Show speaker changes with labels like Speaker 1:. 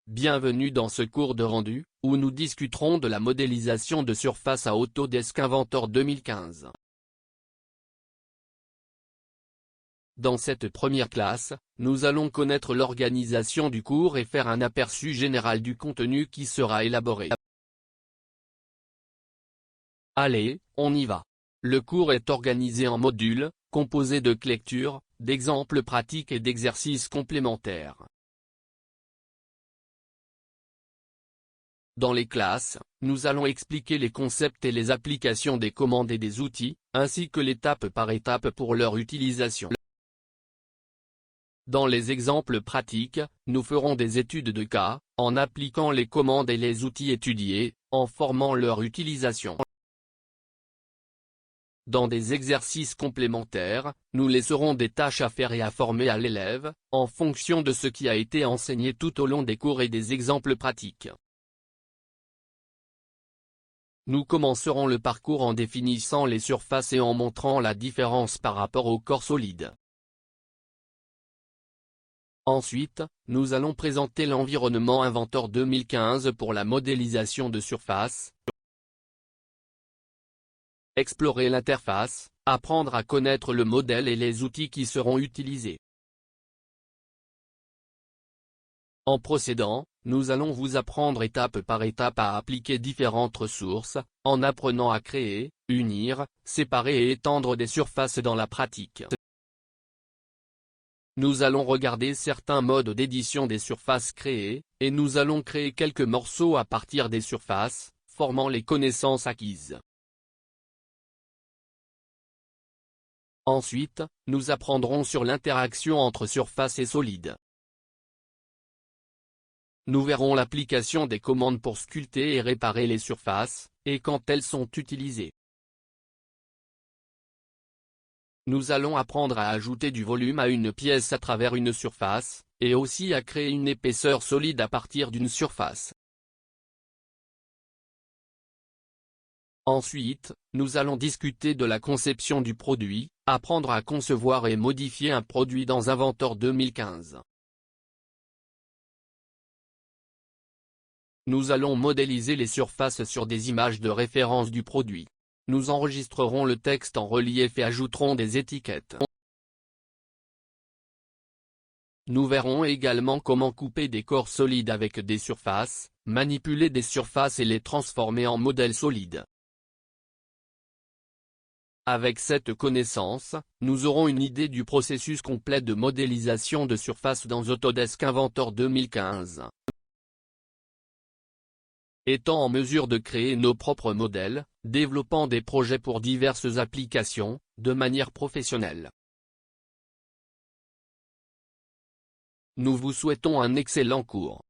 Speaker 1: Bienvenue dans ce cours de rendu, où nous discuterons de la modélisation de surface à Autodesk Inventor 2015. Dans cette première classe, nous allons connaître l'organisation du cours et faire un aperçu général du contenu qui sera élaboré. Allez, on y va. Le cours est organisé en modules, composés de lectures, d'exemples pratiques et d'exercices complémentaires. Dans les classes, nous allons expliquer les concepts et les applications des commandes et des outils, ainsi que l'étape par étape pour leur utilisation. Dans les exemples pratiques, nous ferons des études de cas, en appliquant les commandes et les outils étudiés, en formant leur utilisation. Dans des exercices complémentaires, nous laisserons des tâches à faire et à former à l'élève, en fonction de ce qui a été enseigné tout au long des cours et des exemples pratiques. Nous commencerons le parcours en définissant les surfaces et en montrant la différence par rapport au corps solide. Ensuite, nous allons présenter l'environnement Inventor 2015 pour la modélisation de surface, explorer l'interface, apprendre à connaître le modèle et les outils qui seront utilisés. En procédant, nous allons vous apprendre étape par étape à appliquer différentes ressources, en apprenant à créer, unir, séparer et étendre des surfaces dans la pratique. Nous allons regarder certains modes d'édition des surfaces créées, et nous allons créer quelques morceaux à partir des surfaces, formant les connaissances acquises. Ensuite, nous apprendrons sur l'interaction entre surface et solide. Nous verrons l'application des commandes pour sculpter et réparer les surfaces, et quand elles sont utilisées. Nous allons apprendre à ajouter du volume à une pièce à travers une surface, et aussi à créer une épaisseur solide à partir d'une surface. Ensuite, nous allons discuter de la conception du produit, apprendre à concevoir et modifier un produit dans Inventor 2015. Nous allons modéliser les surfaces sur des images de référence du produit. Nous enregistrerons le texte en relief et ajouterons des étiquettes. Nous verrons également comment couper des corps solides avec des surfaces, manipuler des surfaces et les transformer en modèles solides. Avec cette connaissance, nous aurons une idée du processus complet de modélisation de surface dans Autodesk Inventor 2015. Étant en mesure de créer nos propres modèles, développant des projets pour diverses applications, de manière professionnelle. Nous vous souhaitons un excellent cours.